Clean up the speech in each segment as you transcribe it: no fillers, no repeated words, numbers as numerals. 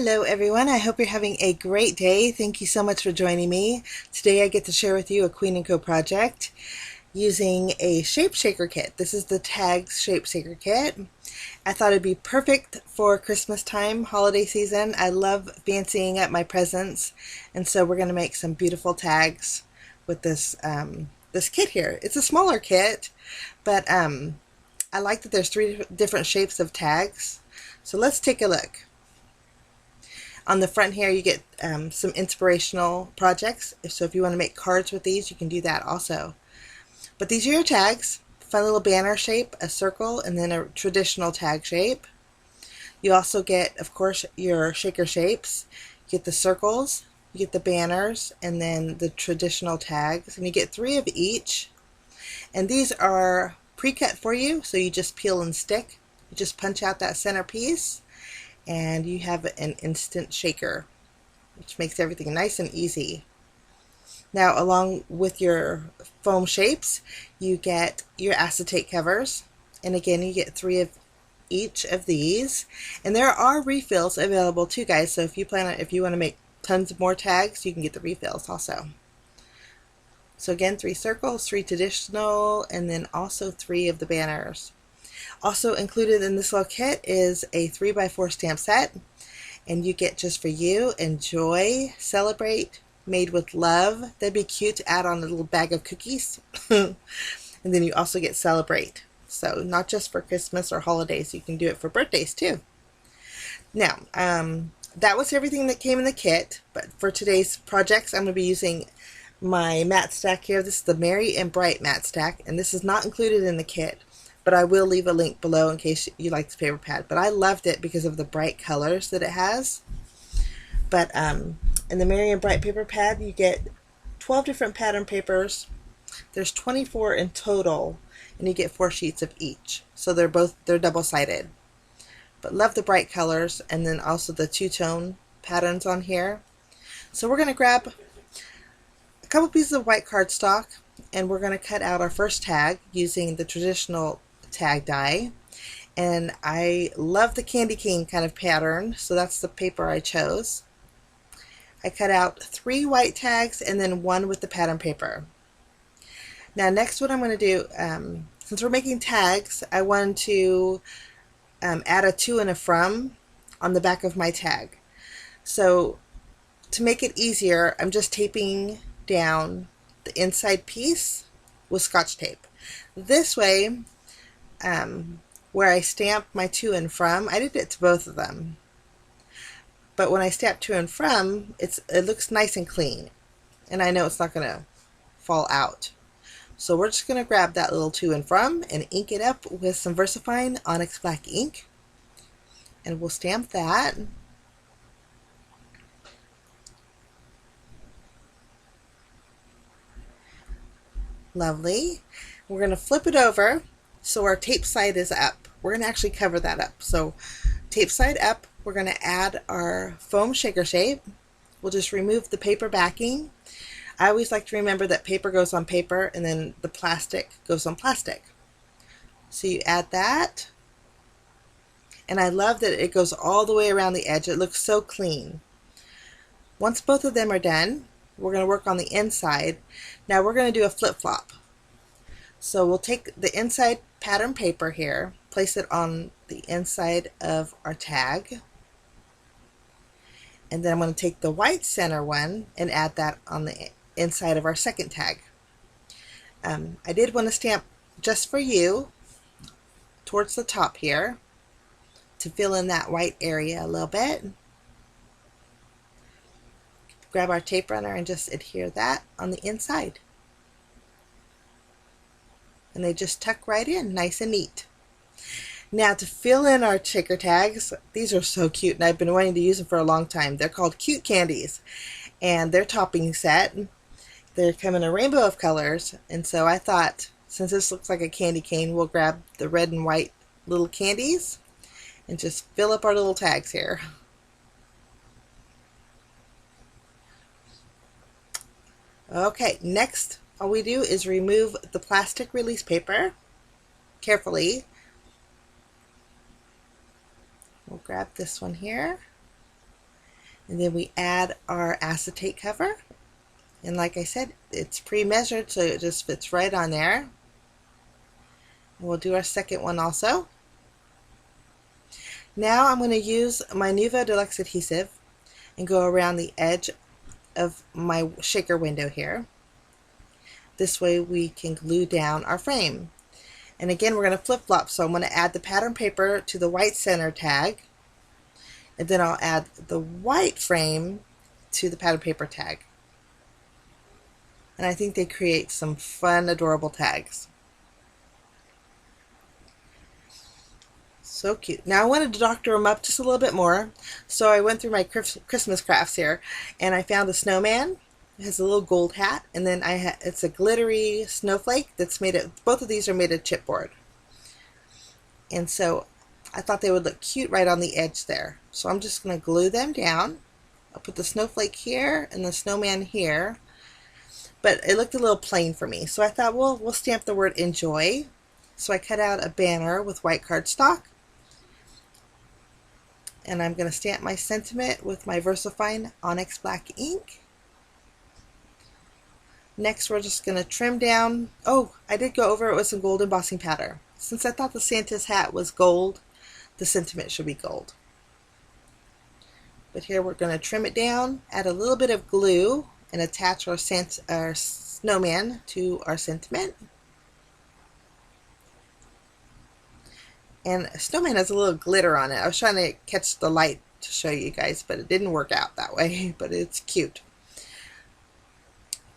Hello everyone, I hope you're having a great day. Thank you so much for joining me. Today I get to share with you a Queen & Co project using a shape shaker kit. This is the Tags shape shaker kit. I thought it'd be perfect for Christmas time, holiday season. I love fancying up my presents, and so we're going to make some beautiful tags with this this kit here. It's a smaller kit, but I like that there's 3 different shapes of tags. So let's take a look. On the front here you get some inspirational projects, so if you want to make cards with these you can do that also. But these are your tags. Fun little banner shape, a circle, and then a traditional tag shape. You also get, of course, your shaker shapes. You get the circles, you get the banners, and then the traditional tags, and you get 3 of each. And these are pre-cut for you, so you just peel and stick. You just punch out that center piece and you have an instant shaker, which makes everything nice and easy. Now, along with your foam shapes, you get your acetate covers, and again you get 3 of each of these, and there are refills available too, guys, so if you want to make tons more tags, you can get the refills also. So again, 3 circles, 3 traditional, and then also 3 of the banners. Also included in this little kit is a 3x4 stamp set, and you get just for you, enjoy, celebrate, made with love. That'd be cute to add on a little bag of cookies. And then you also get celebrate. So not just for Christmas or holidays, you can do it for birthdays too. Now, that was everything that came in the kit, but for today's projects I'm going to be using my matte stack here. This is the Merry and Bright matte stack, and this is not included in the kit, but I will leave a link below in case you like this paper pad. But I loved it because of the bright colors that it has. But in the Merry and Bright paper pad you get 12 different pattern papers. There's 24 in total, and you get 4 sheets of each. So they're double-sided. But love the bright colors, and then also the 2-tone patterns on here. So we're going to grab a couple pieces of white cardstock, and we're going to cut out our first tag using the traditional tag die. And I love the candy cane kind of pattern, so that's the paper I chose. I cut out 3 white tags and then 1 with the pattern paper. Now next, what I'm going to do, since we're making tags, I want to add a to and a from on the back of my tag. So to make it easier, I'm just taping down the inside piece with Scotch tape. This way, where I stamp my to and from, I did it to both of them, but when I stamp to and from, it looks nice and clean, and I know it's not going to fall out. So we're just going to grab that little to and from and ink it up with some VersaFine Onyx Black ink, and we'll stamp that. Lovely. We're going to flip it over so our tape side is up. We're going to actually cover that up. So tape side up, we're going to add our foam shaker shape. We'll just remove the paper backing. I always like to remember that paper goes on paper and then the plastic goes on plastic. So you add that, and I love that it goes all the way around the edge. It looks so clean. Once both of them are done, we're going to work on the inside. Now we're going to do a flip-flop. So we'll take the inside pattern paper here, place it on the inside of our tag, and then I'm going to take the white center one and add that on the inside of our second tag. I did want to stamp just for you towards the top here to fill in that white area a little bit. Grab our tape runner and just adhere that on the inside. And they just tuck right in, nice and neat. Now to fill in our shaker tags, these are so cute and I've been wanting to use them for a long time. They're called Cute Candies, and they're topping set. They come in a rainbow of colors, and so I thought, since this looks like a candy cane, we'll grab the red and white little candies and just fill up our little tags here. Okay, next all we do is remove the plastic release paper carefully. We'll grab this one here And then we add our acetate cover. And like I said, it's pre-measured, so it just fits right on there. And we'll do our second one also. Now I'm going to use my Nuvo Deluxe adhesive and go around the edge of my shaker window here. This way we can glue down our frame. And again, we're going to flip-flop, so I'm going to add the pattern paper to the white center tag, and then I'll add the white frame to the pattern paper tag. And I think they create some fun, adorable tags. So cute. Now I wanted to doctor them up just a little bit more, so I went through my Christmas crafts here, and I found a snowman. It has a little gold hat, and then it's a glittery snowflake that's made of, both of these are made of chipboard. And so I thought they would look cute right on the edge there. So I'm just going to glue them down. I'll put the snowflake here and the snowman here. But it looked a little plain for me, so I thought, well, we'll stamp the word enjoy. So I cut out a banner with white cardstock. And I'm going to stamp my sentiment with my VersaFine Onyx Black ink. Next, we're just going to trim down. Oh, I did go over it with some gold embossing powder. Since I thought the Santa's hat was gold, the sentiment should be gold. But here we're going to trim it down, add a little bit of glue, and attach our snowman to our sentiment. And snowman has a little glitter on it. I was trying to catch the light to show you guys, but it didn't work out that way, but it's cute.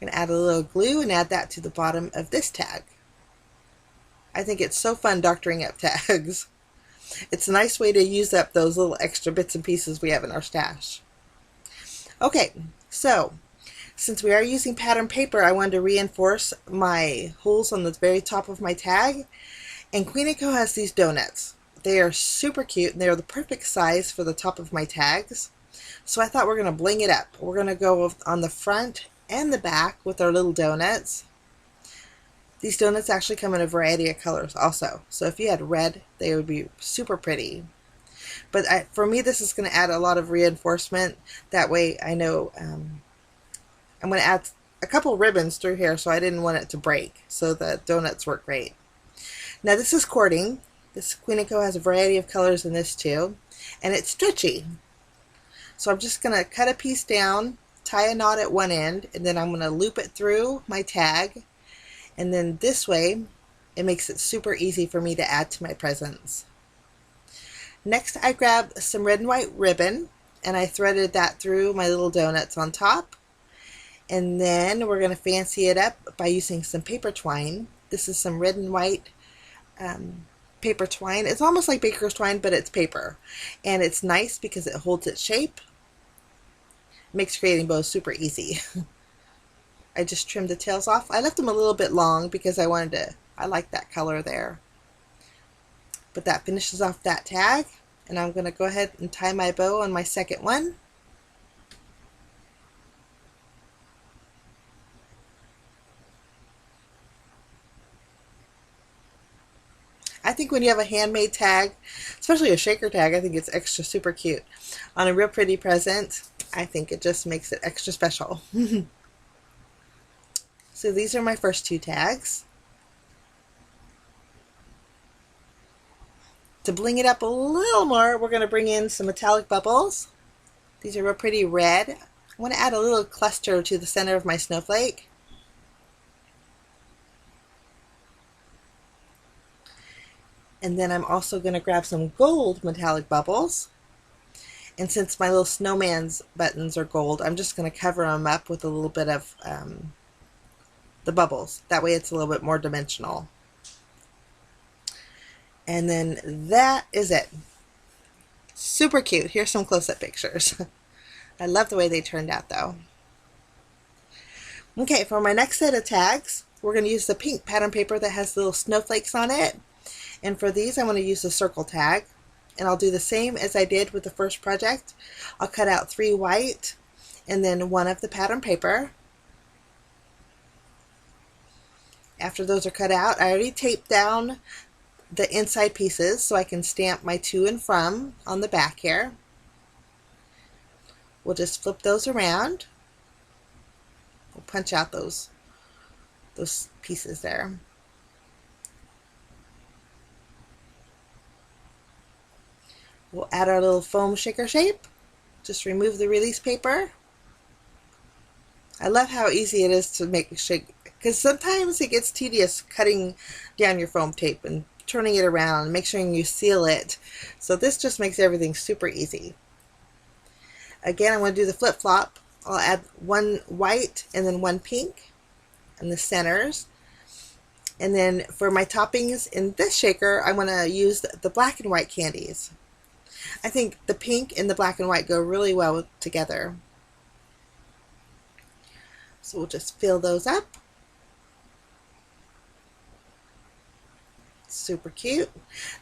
I'm going to add a little glue and add that to the bottom of this tag. I think it's so fun doctoring up tags. It's a nice way to use up those little extra bits and pieces we have in our stash. Okay, so since we are using pattern paper, I wanted to reinforce my holes on the very top of my tag. And Queen & Co has these donuts. They are super cute, and they are the perfect size for the top of my tags. So I thought we're going to bling it up. We're going to go on the front and the back with our little donuts. These donuts actually come in a variety of colors also. So if you had red, they would be super pretty. But for me, this is going to add a lot of reinforcement. That way I know I'm going to add a couple ribbons through here, so I didn't want it to break. So the donuts work great. Now this is cording. This Queen & Co has a variety of colors in this too. And it's stretchy. So I'm just going to cut a piece down, tie a knot at one end, and then I'm going to loop it through my tag. And then this way, it makes it super easy for me to add to my presents. Next, I grabbed some red and white ribbon, and I threaded that through my little donuts on top. And then we're going to fancy it up by using some paper twine. This is some red and white paper twine. It's almost like baker's twine, but it's paper. And it's nice because it holds its shape. Makes creating bows super easy. I just trimmed the tails off. I left them a little bit long because I like that color there. But that finishes off that tag, and I'm going to go ahead and tie my bow on my second one. I think when you have a handmade tag, especially a shaker tag, I think it's extra super cute. On a real pretty present, I think it just makes it extra special. So these are my first two tags. To bling it up a little more, we're going to bring in some metallic bubbles. These are real pretty red. I want to add a little cluster to the center of my snowflake. And then I'm also going to grab some gold metallic bubbles. And since my little snowman's buttons are gold, I'm just going to cover them up with a little bit of the bubbles. That way it's a little bit more dimensional. And then that is it. Super cute. Here's some close-up pictures. I love the way they turned out though. Okay, for my next set of tags, we're going to use the pink pattern paper that has little snowflakes on it. And for these, I'm going to use the circle tag. And I'll do the same as I did with the first project. I'll cut out 3 white and then 1 of the pattern paper. After those are cut out, I already taped down the inside pieces so I can stamp my to and from on the back here. we'll just flip those around. We'll punch out those pieces there. We'll add our little foam shaker shape. Just remove the release paper. I love how easy it is to make a shake, because sometimes it gets tedious cutting down your foam tape and turning it around and make sure you seal it. So this just makes everything super easy. Again, I'm going to do the flip-flop. I'll add one white and then one pink in the centers. And then for my toppings in this shaker, I'm going to use the black and white candies. I think the pink and the black and white go really well together. So we'll just fill those up. Super cute.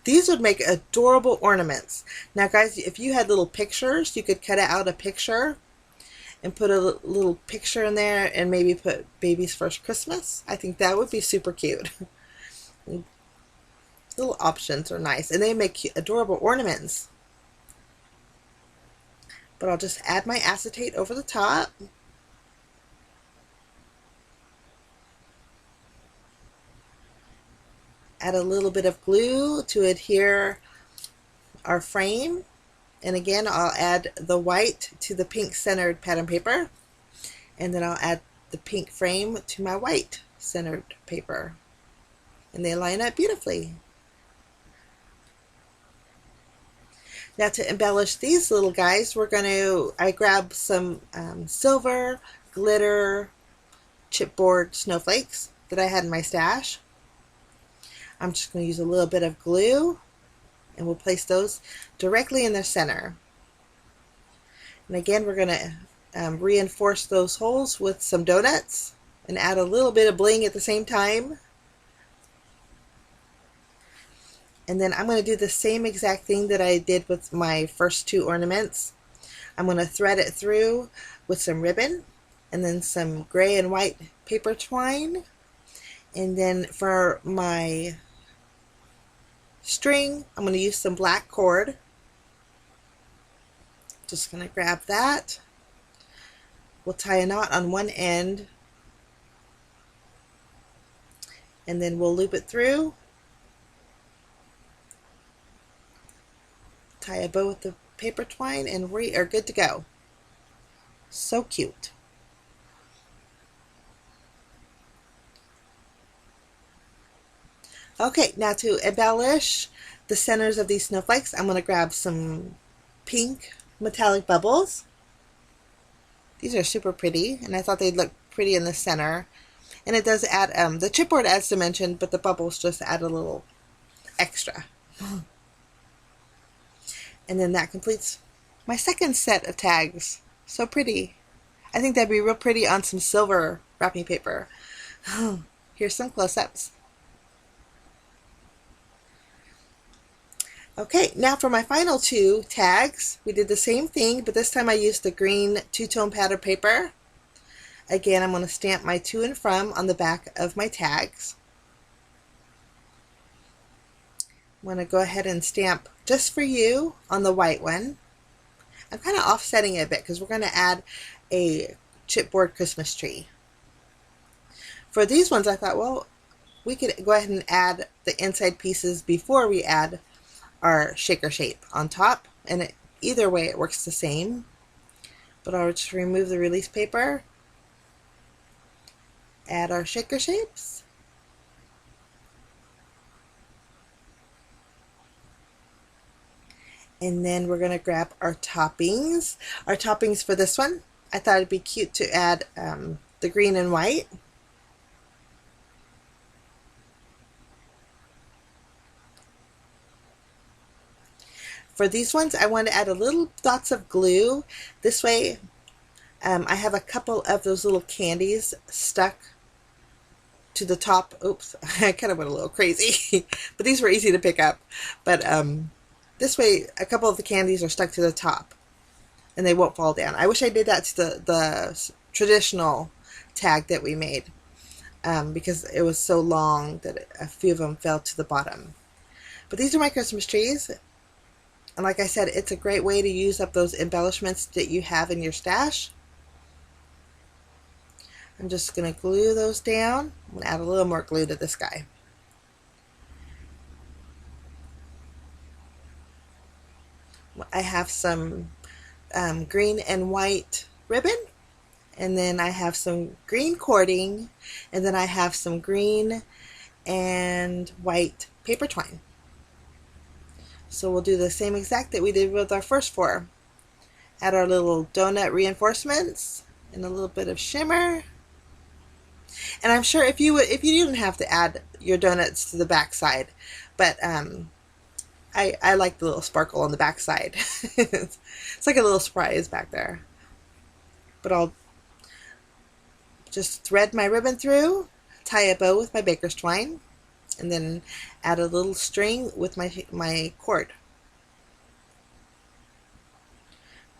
These would make adorable ornaments. Now guys, if you had little pictures, you could cut out a picture and put a little picture in there and maybe put Baby's First Christmas. I think that would be super cute. Little options are nice, and they make adorable ornaments. But I'll just add my acetate over the top. Add a little bit of glue to adhere our frame. And again, I'll add the white to the pink centered pattern paper. And then I'll add the pink frame to my white centered paper. And they line up beautifully. Now to embellish these little guys, I grabbed some silver glitter chipboard snowflakes that I had in my stash. I'm just going to use a little bit of glue, and we'll place those directly in their center. And again, we're going to reinforce those holes with some donuts and add a little bit of bling at the same time. And then I'm going to do the same exact thing that I did with my first two ornaments. I'm going to thread it through with some ribbon and then some gray and white paper twine. And then for my string, I'm going to use some black cord. Just going to grab that. We'll tie a knot on one end. And then we'll loop it through. Tie a bow with the paper twine, and we are good to go. So cute. Okay, now to embellish the centers of these snowflakes, I'm going to grab some pink metallic bubbles. These are super pretty, and I thought they'd look pretty in the center. And it does add, the chipboard adds dimension, but the bubbles just add a little extra. And then that completes my second set of tags. So pretty. I think that'd be real pretty on some silver wrapping paper. Here's some close-ups. Okay, now for my final two tags, we did the same thing, but this time I used the green two-tone pattern paper. Again, I'm going to stamp my to and from on the back of my tags. I'm going to go ahead and stamp Just For You on the white one. I'm kind of offsetting it a bit because we're going to add a chipboard Christmas tree. For these ones, I thought, well, we could go ahead and add the inside pieces before we add our shaker shape on top, and either way it works the same. But I'll just remove the release paper, add our shaker shapes, and then we're going to grab our toppings. Our toppings for this one, I thought it'd be cute to add the green and white. For these ones, I want to add a little dots of glue. This way, I have a couple of those little candies stuck to the top. Oops, I kind of went a little crazy, but these were easy to pick up. But this way, a couple of the candies are stuck to the top, and they won't fall down. I wish I did that to the traditional tag that we made, because it was so long that a few of them fell to the bottom. But these are my Christmas trees. And like I said, it's a great way to use up those embellishments that you have in your stash. I'm just going to glue those down. I'm going to add a little more glue to this guy. I have some green and white ribbon, and then I have some green cording, and then I have some green and white paper twine. So we'll do the same exact that we did with our first four. Add our little donut reinforcements and a little bit of shimmer. And I'm sure if you didn't have to add your donuts to the back side, but I like the little sparkle on the back side. It's like a little surprise back there. But I'll just thread my ribbon through, tie a bow with my baker's twine, and then add a little string with my cord.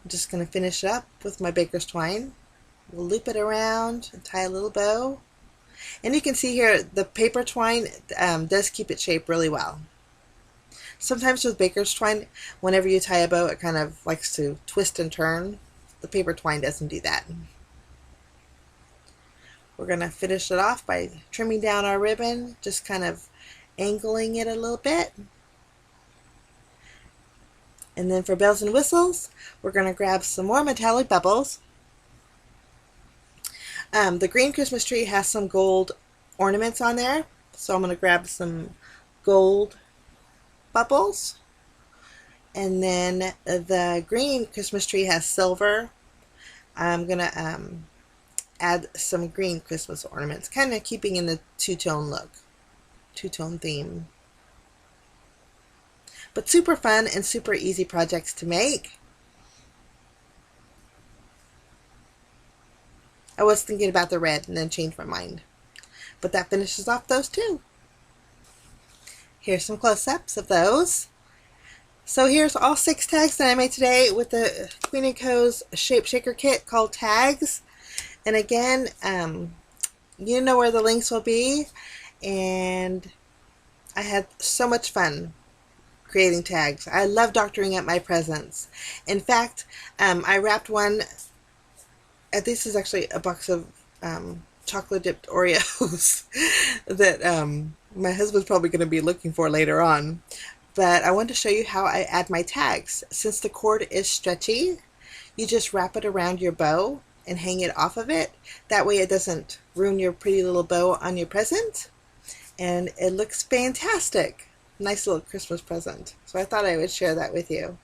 I'm just going to finish up with my baker's twine. We'll loop it around and tie a little bow. And you can see here the paper twine does keep its shape really well. Sometimes with baker's twine, whenever you tie a bow, it kind of likes to twist and turn. The paper twine doesn't do that. We're going to finish it off by trimming down our ribbon, just kind of angling it a little bit. And then for bells and whistles, we're going to grab some more metallic bubbles. The green Christmas tree has some gold ornaments on there, so I'm going to grab some gold bubbles. And then the green Christmas tree has silver. I'm going to add some green Christmas ornaments, kind of keeping in the two-tone look, two-tone theme. But super fun and super easy projects to make. I was thinking about the red and then changed my mind. But that finishes off those two. Here's some close-ups of those. So here's all 6 tags that I made today with the Queen & Co.'s Shape Shaker kit called Tags. And again, you know where the links will be. And I had so much fun creating tags. I love doctoring up my presents. In fact, I wrapped one. This is actually a box of chocolate dipped Oreos that my husband's probably going to be looking for later on. But I want to show you how I add my tags. Since the cord is stretchy, you just wrap it around your bow and hang it off of it. That way it doesn't ruin your pretty little bow on your present. And it looks fantastic. Nice little Christmas present. So I thought I would share that with you.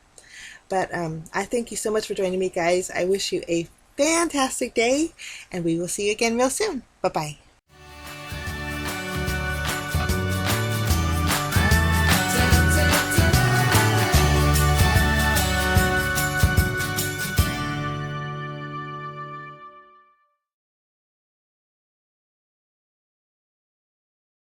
But I thank you so much for joining me, guys. I wish you a fantastic day, and we will see you again real soon. Bye-bye.